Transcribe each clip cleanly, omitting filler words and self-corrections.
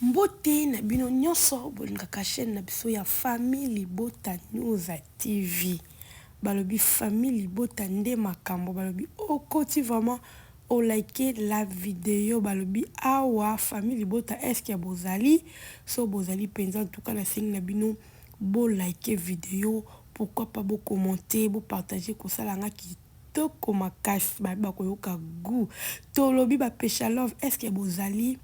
Mbote na bino nyonso bolingaka chaîne na biso ya Famille Libota News TV. Balobi Famille Libota nde makambo balobi okoti vraiment o like la vidéo balobi awa Famille Libota est-ce que bozali so bozali penza en tout cas na sengi na bino bo like vidéo pourquoi pas bo commenter bo partager ko sala nga kitoko makasi ba koyoka goût tolobi ba pesha love est-ce que bozali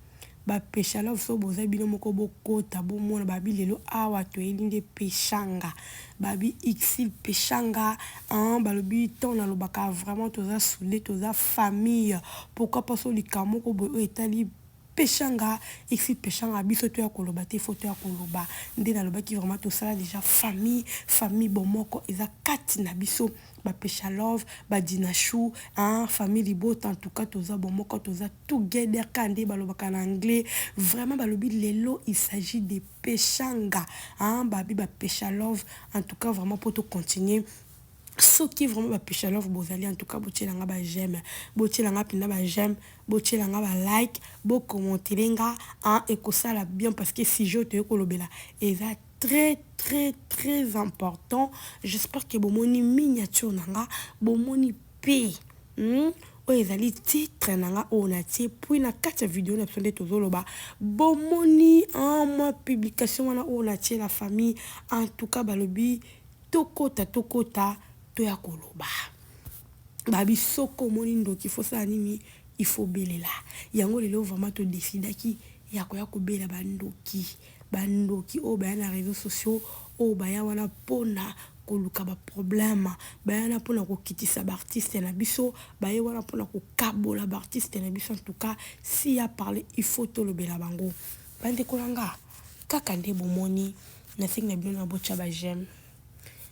ba pesha love so boza bino moko bokota bomona babi lelo awa to elinde peshanga babi xil peshanga balobi ton na lobaka vraiment toza soulé toza famille pourquoi pas so likamoko bo etali peshanga xil peshanga biso to ya koloba te photo ya koloba nde na lobaki vraiment to sala déjà famille bomoko eza kati na biso ba pesha love ba dinachou Famille Libota en tout cas toza bomoko toza together kande balobaka en anglais vraiment balobi lelo il s'agit de peshanga babi ba pesha love en tout cas vraiment pour tout continuer ce qui vraiment ba pesha love bozali en tout cas botielanga ba j'aime botielanga pina ba j'aime botielanga ba like bo commenter nga et que ça la bien parce que si je te kolobela eza très important. J'espère que bomoni miniature nanga bomoni p o ezali titre nanga o na tie puis na kati vidéo na sonde tozoloba bomoni ma publication wana o na tie la famille en tout cas balobi tokota to ya koloba babi soko moni ndoki faut ça nini il faut belela yango lelo vraiment to décidaki ya koya ko bela bandoki o ba na réseaux sociaux o ba ya wana pona koluka ba problème ba na pona ko kitisa ba artiste na biso ba ye wana pona ko kabola ba artiste na biso en tout cas si ya parler il faut to lobela bango bande kolanga kaka nde bomoni na sing na bino na bocha ba j'aime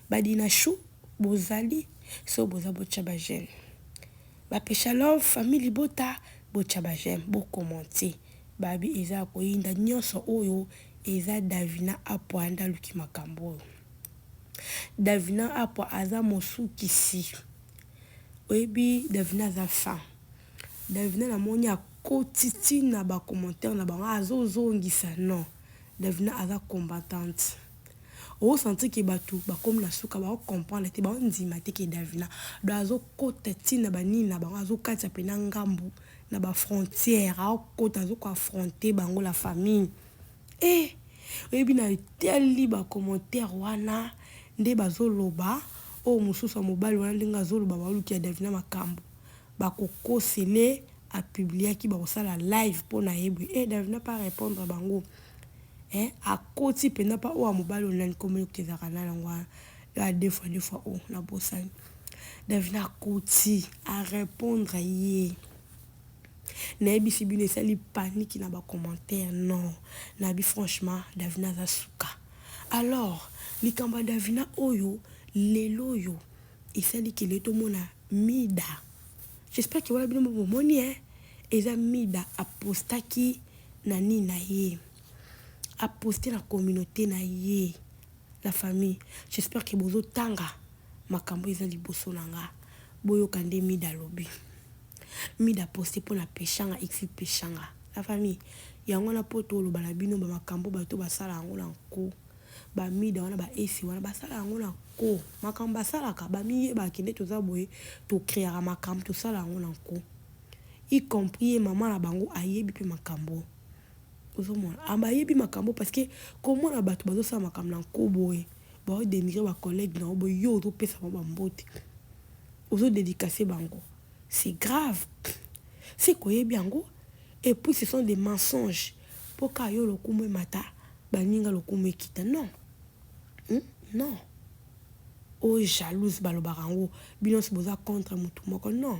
ba dinachou bozali so boza bocha ba j'aime ba pesha love Famille Libota bocha ba j'aime bo commenter babi eza ko yinda nyonso oyo eza Davina apo anda luki makambo Davina apo aza mosuki si oyebi Davina za fa Davina na moni a kotiti na ba commentaire na bango azozongisa non Davina aza combattante o senti que batu ba comme la suka ba comprendre te ba ndima te ke Davina do azo kotati na bani na bango azo kati pena ngambu na ba frontière a kota azo ko affronter bango la famille oyebi na teli ba commentaire wana nde bazoloba o mususu mobali wana ndenge azoloba baluki ya Davina makambo bakokosele a publier ki bakosala live pona yebi Davina pas répondre bango a koti pena pa o mobali on communiquer za kanala ngwa ya deux fois o na bosani Davina koti a répondre ye Nabi Sibine sali panique na ba commentaire non Nabi franchement Davina za suka alors likamba Davina oyo lelo yo isali ki leto mona mida j'espère que wala bino moni eza mida apostaki na ni na ye a posté la communauté na ye la famille j'espère que bozo tanga makambo eza liboso nanga boyo kande mida lobi mida posté pour la peshanga xi peshanga la famille yango na poto lo bala bino ba makambo bato basala yango na nko ba mida wana ba esi wana basala yango na nko makambo basala ka ba miye ba kende toza boye to créer makambo to sala yango na nko y compris maman na bango ayebi pe makambo ozomona abayebi makambo parce que comment na bato bazo sala makambo na nko boye ba o dénigrer ba collègue na boye yo to pesa ba mbote ozo dédicacer bango c'est grave c'est quoi yango et puis ce sont des mensonges pour ka yo lokumu mata baninga lokumu kita non non o jalouse balobarango binos boza contre mutu moko non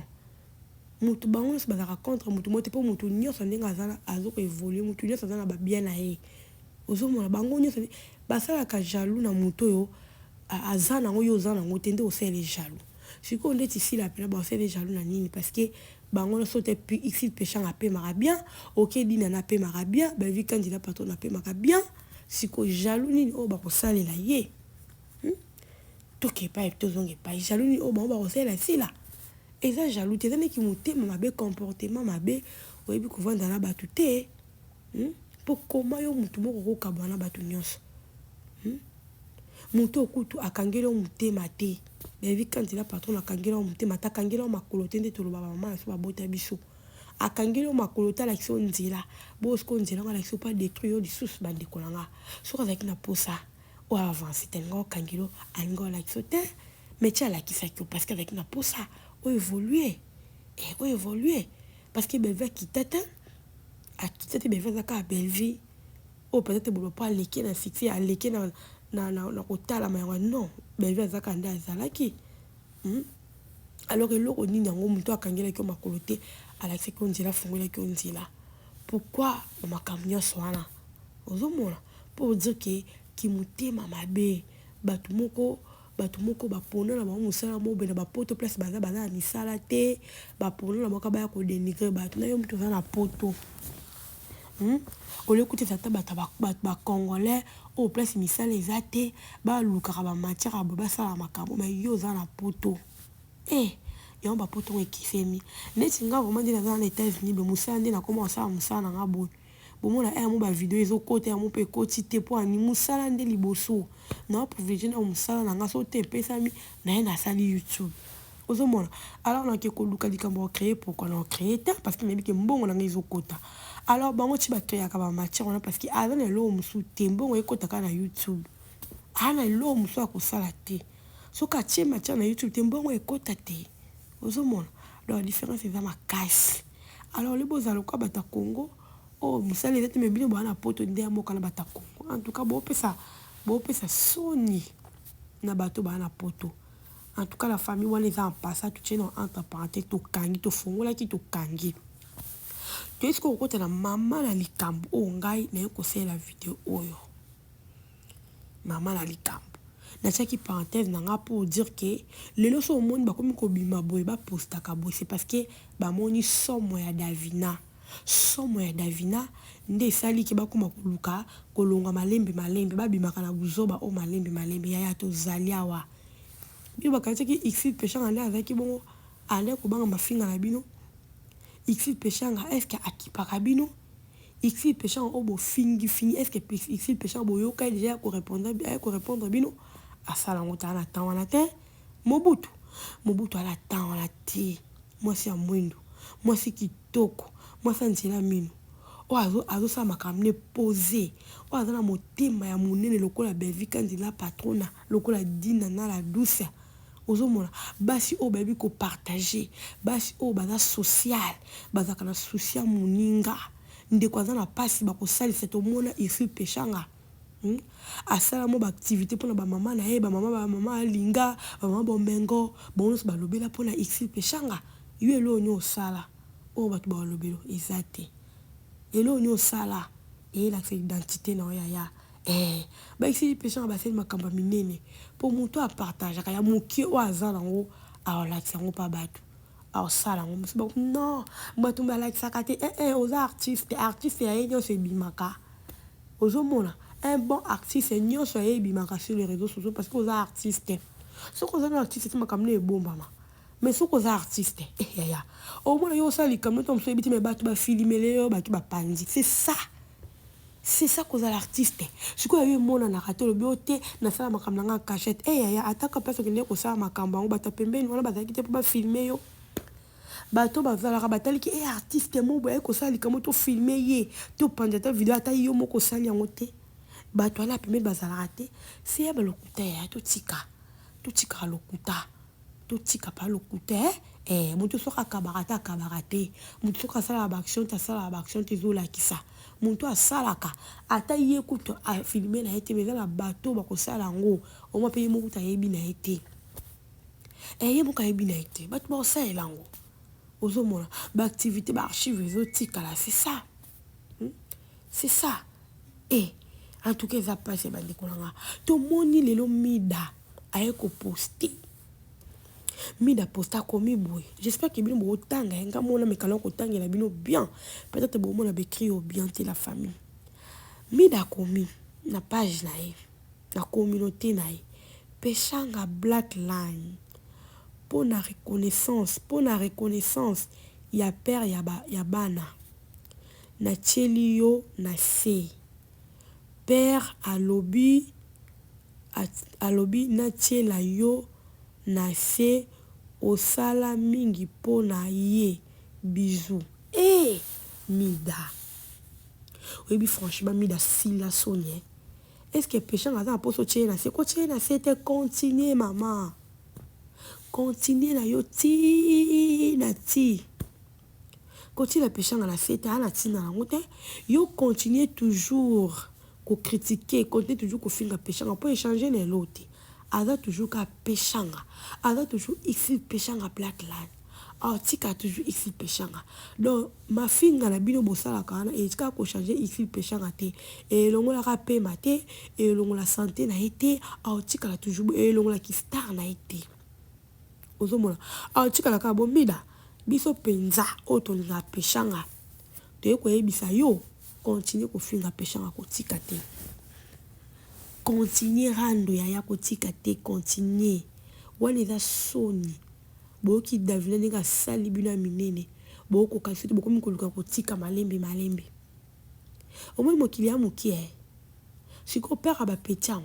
mutu bango se bazaka contre mutu mote po mutu nyonso ndenga azana azoko évoluer mutu nyonso azana ba bien na ye ozomona bango nyonso basala ka jaloux na mutu yo azana ngo yo zana ngo tende osele jaloux siko ndeti si la pena ba osele jaloux na nini parce que bango no sote puis ici péchant a pe mara bien OK dina na pe mara bien ba vi candidat patron na pe mara bien siko jaloux nini o ba ko salela ye toke pa tozonge pa jaloux ni o ba osela sila eza jaloux te zane ki motema mabe comportement mabe oyebi kovanda na batu te pour comment yo mutu moko kabana batu nyonso. Mutu okutu akangelo mutema te. Mais quand il a patron akangelo mutema ta kangelo makolo tende to loba mama so babota biso. Akangelo makolo ta la kiso nzela. Bosko nzela la kiso pas détruire di sous bande kolanga. So ka na posa o avance tengo kangelo ango la kiso te. Mais tu as la kisaki parce qu'avec na posa o évoluer. Et o évoluer parce que belle qui tata a quitté belle zaka belle vie. O peut-être bon pas leke na succès a leke na kotala mayango non belle vie zaka nda zalaki. Alors que l'eau ni nango muto akangela ki makolo te ala se ko nzela fongola ki nzela. Pourquoi makamnyo swana ozomona pour dire que ki mutema mabe batu moko bapona na bango mosala mobe na bapoto place baza na misala te bapona na bango baya ko dénigrer batu na yo mutu za na poto ole kuti tata bata ba congolais au place misala eza te ba lukaka ba matière ba sala makambo mais yo za na poto yo ba poto ekisemi neti nga vraiment dina za na États-Unis be musala ndina koma osala musala na ngabo bomona mo ba video ezokota ya mo pe koti te po ani musala nde liboso na privilège na musala na nga so te pesami na ye na sali YouTube ozomona alors na ke ko luka likambo créer pourquoi na créer te parce que mebi ke mbongo na nga ezokota alors bango ti ba créer ka ba matière on parce que azana lo musu te mbongo ekota ka na YouTube ana lo musu akosala te so ka tie matière na YouTube te mbongo ekota te ozomona donc la différence est ma casse alors les beaux aloka bata Congo musala ezate me bino bana poto nde moka na bata Congo en tout cas bo pesa soni na bato bana poto en tout cas la famille wana eza en passage tu tiens entre parenthèses to kangi to fongola ki to kangi to est-ce que okota na mama na likambo ngai na ko la vidéo oyo mama na likambo na chaki parenthèse na nga pour dire que lelo so monde ba komi ko bima boy ba postaka boy c'est parce que ba moni somo ya Davina nde sali ki bakoma kuluka kolonga malembe babimaka na buzoba o malembe yaya to zaliawa bino bakati ki exit peshanga nde azaki bongo ande kobanga mafinga na bino exit peshanga est-ce que akipaka bino exit peshanga obo fingi est-ce que exit peshanga boyoka déjà ko répondre bino asala ngota na tawana te Mobutu ala tawana te mwasi ya mwendo mwasi kitoko mwasi nzela mino azo sa makamne posé azo na motema ya monene lokola bevika nzela patrona lokola dina na la douce ozomona basi o babi ko partager basi o baza social baza kana social moninga ndeko aza na pasi bakosalisa tomona ici peshanga asala mo ba activité pona ba mama na ye ba mama alinga ba mama bombengo bonus ba lobela pona ici peshanga yo lo nyo sala o ba ba lobelo ezate elo nyo sala la identité na ya ba ici peshanga ba sel makamba minene pour moto a partager ka ya moki o azala ngo a la tsango pa batu a sala ngo mso non bato ba la sakate oza artiste ya yo se bimaka ozomona un bon artiste nyo so ye bimaka sur les réseaux sociaux parce que oza artiste so ko za artiste c'est makamne e bomba mais so ko za artiste ya au moins yo sali comme tom so ebiti me bato ba filmer le bato ba pandi c'est ça ko za l'artiste siko yo mona na rato le biote na sala makamna nga cachette ya ataka personne qui ne ko sala makamba ngo bata pembeni wana bazaki te pour ba filmer yo bato bazalaka batali ki artiste mo boye ko sali comme to filmer ye to panda ta vidéo ata yo moko sali yango te bato ala pembeni bazalaka te c'est ya balokuta ya to tika lokuta to tika pa lokuta mutu soka kabarate mutu soka sala ba action ta sala ba action te zola kisa mutu asalaka ata ye kuto a filmer na ete bezala bato bakosala ngo o mo pe mo kuta yebi na ete ye mo ka yebi na ete bato ba osala ngo ozomona ba activité ba archive ezotika là c'est ça en tout cas ça passe ba ndikolanga to moni lelo mida aye ko poster mida posta komi boy j'espère que bino bo tanga nga mona mekalo ko tangela bino bien peut-être bo mona bécrit au bien te la famille mida komi na page na ye na communauté na ye peshanga black line pour la reconnaissance ya père ya bana natieli yo na se. Père alobi natiela yo na se osala mingi po na ye. Bisous. Mida. Oui, franchement, Mida sila sonye. Est-ce que péché n'a pas pour sortir na se? Continuer na se te continuer maman. Continuer na yo ti na ti. Continuer la péché na se te na ti na ngote. Yo continuer toujours ko critiquer, continuer toujours ko finga péché na pour échanger les l'autre. Ada toujours ka péché na. Ada toujours ici péché na blackline. Tika toujours ici péché na. Donc ma finga na bino bosala kana et tika ko changer ici péché na te. Et longola ka pe mate et longola santé na été. Tika la toujours et longola ki star na été. Ozomona. Tika la ka bombida. Biso penza oto na péché na. Te ko yebisa yo continuer ko finga péché na ko tika te. Continuer rando ya ko tika te continuer. Wana za soni. Boki Davina nega sali bina minene. Boko kasete boko mikoluka ko tika malembe. Omoi mokili ya mukie. Siko père ba petian.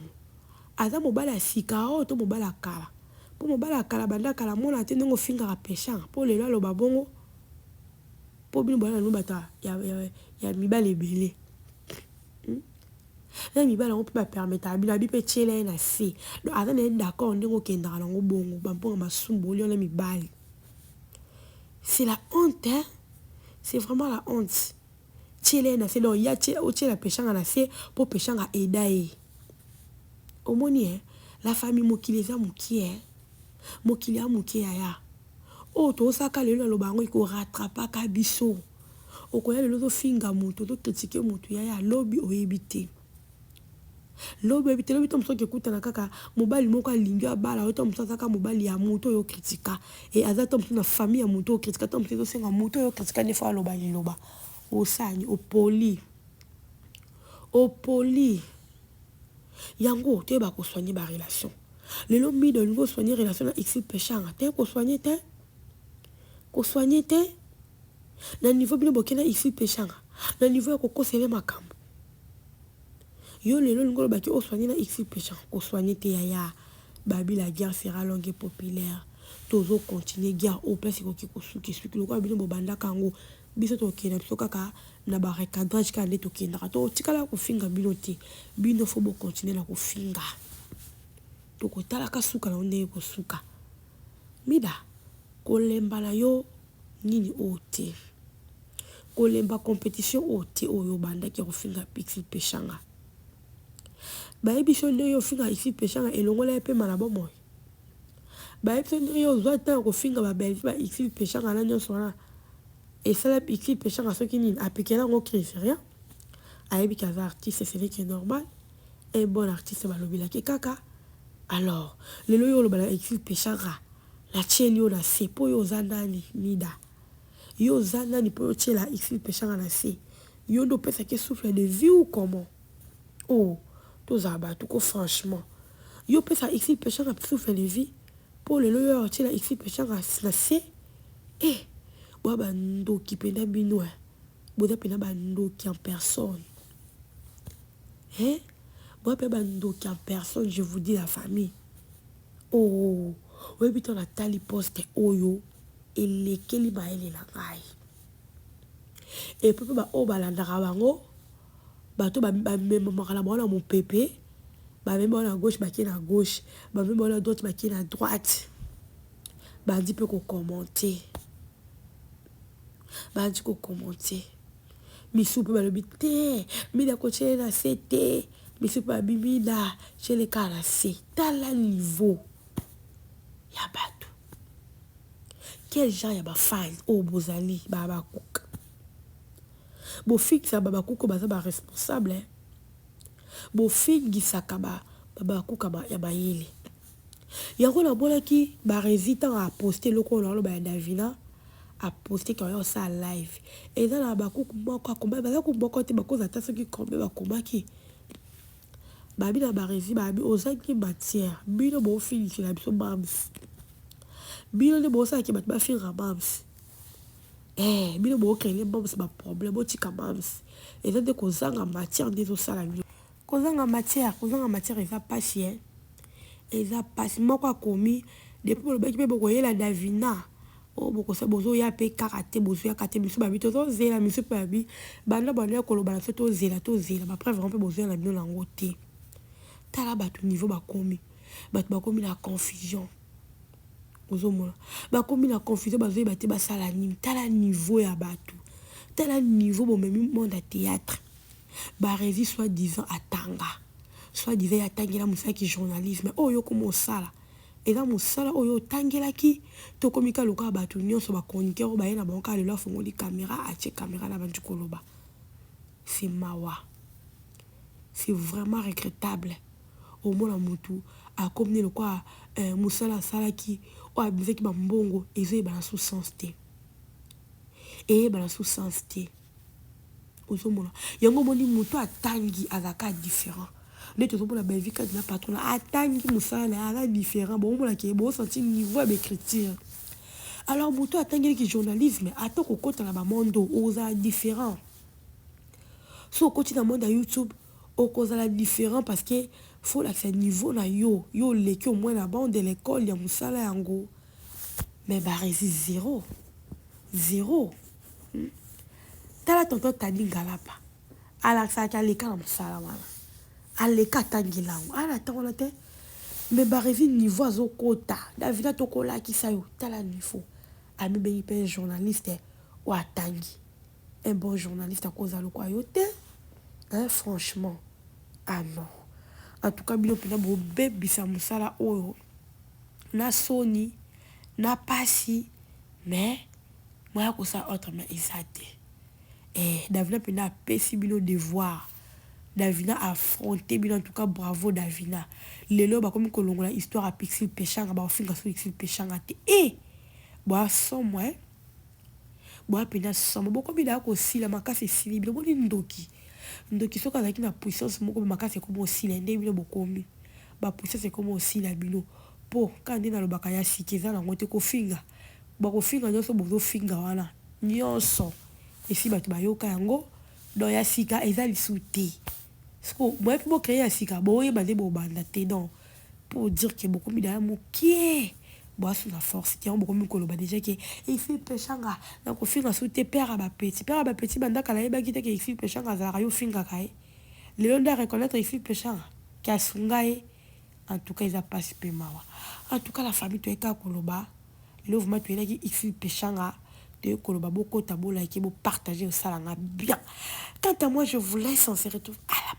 Aza mobala sika to mobala kala. Po mobala kala banda kala mona te ndongo finga ka pesha. Po lelo lo babongo. Po bino bana no bata ya mibale belé. Na mibala on peut pas permettre bino abi pe tchele na se. Donc aza na d'accord ndongo kenda na ngo bongo bamponga masumbo li on a mibale. C'est la honte hein. C'est vraiment la honte. Tchele na se donc ya tchele pesha na se po pesha nga edae. Omoni hein. La famille mokili za mukie. Mokili ya mukie ya. To saka lelo lo bango iko rattrapa ka biso. Okoya lelo to finga mutu to critiquer mutu ya lobby oyebite. Lobby to msoke kuta na kaka mobali moko alingi abala to msoka kaka mobali ya mutu yo kritika et aza to msona famille ya mutu yo kritika to msoka senga mutu yo kritika ne fa loba liloba. Osani opoli. Yango te ba ko soigner ba relation. Lelo mi de nouveau soigner relation na ici péchanga te ko soigner te. Ko soigner te. Na niveau bino bokena ici péchanga. Na niveau ko kosele makambo. Yo lelo ngolo baki o soigner na ici péchanga ko soigner te ya. Babi la guerre sera longue et populaire. Tozo continuer guerre au place ko suki lo ko bino bobanda kango. Biso to kena biso kaka na ba recadrage ka ndeto kenda to tikala ko finga bino te. Bino fo bo continuer na ko finga. To ko tala ka suka na onde ko suka. Mida kolemba na yo nini ote. Kolemba compétition ote oyo banda ki ko finga pixi pechanga. Ba ebiso nde yo finga ici pechanga elongola epe malabo moy. Ba ebiso nde yo zota ko finga ba belle ba ici pechanga na nyoso na. Et ça la ici pechanga so ki nini apikela ngo crise rien. Ayebi kaza artiste c'est qui est normal. Un bon artiste balobila ki kaka. Alors, le loyo lo bala ici pechanga. La tcheli yo na se po yo zanani Mida. Yo zanani po yo tchela ici pechanga na se. Yo do pesa ke souffle de vie ou comment? To zaba tout ko franchement. Yo pesa ici pechanga souffle de vie. Po le loyo tchela ici pechanga na se. Boa bando ki pena bino. Boa pena bando ki en personne. Boa pena bando ki en personne, je vous dis la famille. Oui, puis on a tali poste oyo et lesquels ba ele la ngai. Et puis ba o ba la ndarabango ba to ba même makala bona mon pépé ba même bona gauche ba ki na gauche ba même bona droite ba ki na droite. Ba dit peut ko commenter. Ba dit ko commenter. Mi soupe ba le bité, mi da ko chez na CT, mi soupe ba bibida chez les caracé. Tala niveau. Yabatu. Quel genre yaba faille au bozali baba cook. Bo fixe baba cook baza ba responsable. Bo fixe sakaba baba cook ba yaba yele. Yango la bola ki ba résident à poster le ko lo ba Davina a poster quand on ça live. Et dans la ba cook moko komba ba ko moko te ba ko zata ce qui komba ba komba ki. Babi na ba résident babi ozaki matière. Bino bo fixe la biso bams. Bino de bossa qui bat ba fin rabams. bino bokele mams baproblème otika mams eza nde kozanga matière nde ezosala bino kozanga matière eza pasi eza pasi moko akomi depuis bolobaki mpe bokoyela davina oyo bozoya mpe kaka te bozoyaka te misu babi tozozela misu mpe babi banda banda koloba na so tozela bapreuve vraiment mpe bozoya na bino nango te tala bato niveau bakomi na confusion ozomona bakomi na confusion bazoyeba te basala nini tala niveau ya bato tala niveau bomemi monde ya théâtre baresi soi-disant atanga soi-disant yatangela mosalaki journalisme oyo yoko mosala eza mosala oyo otangelaki tokomika lokola bato nyonso bachroniqueur oyo baye na bango kaka lelo afongoli caméra atie caméra na bandi koloba c'est mawa c'est vraiment regrettable omona motu akomi lokola mosala asalaki oyo abimizaki bambongo ezoyeba na sous-sens te eyeba na sous-sens te ozomona yango moni motu atangi azaka différent nde tozomona bavi kadi na patron atangi mosala na aza différent bomona ke bosenti niveau ya baécriture alors motu atangelaki journalisme ata kokota na bamondo ozala différent so okoti na monde ya youtube okozala différent parce que faut lakisa niveau na yo oleki au moins na bande de l'école ya mosala yango mais baresi zéro tala tonton tadi ngalapa alakisaki aleka na mosala wana aleka atangela yango ana ntango na te mais baresi niveau azokota davina tokolakisa yo tala niveau amibengi mpe journaliste oyo atangi un bon journaliste akozala lokwa yo te franchement ah non en tout cas bino mpena bobebisa mosala oyo na soni na pasi mais moya kosala autrement eza te davina mpena apesi bino devoir davina affronté bino en tout cas bravo davina lelo bakomi kolongola histoire ya Pixile Pechanga baofinga so Pixile Pechanga te boasomwa boya mpena somo bokomi daya kosila makasi esili bino boni ndoki soki azalaki na puissance moko makasi ekoma osila nde bino bokomi bapuissance ekoma osila bino mpo kaka nde nalobaka ya sika eza nango te kofinga bakofinga nyonso bozofinga wana nyonso esi bato bayoka yango don ya sika eza lisu te siko boye mpe bocreye ya sika boyeba nde bobanda te donc pour dire ke bokomi daya mokie boasu na force ti yango bokomi koloba déjà ke Pixile Pechanga na kofinga so te père ya bapeti bandaka nayebaki te ke Pixile Pechanga azalaka yo fingaka ye lelo nde areconnaitre Pixile Pechanga ke asunga ye en tout cas eza pasi mpe mawa en tout cas la famille toyeka koloba lelo vraiment toyelaki Pixile Pechanga de koloba bokota bolaki bopartager osalanga bien quant à moi je vous laisse on se retrouve à la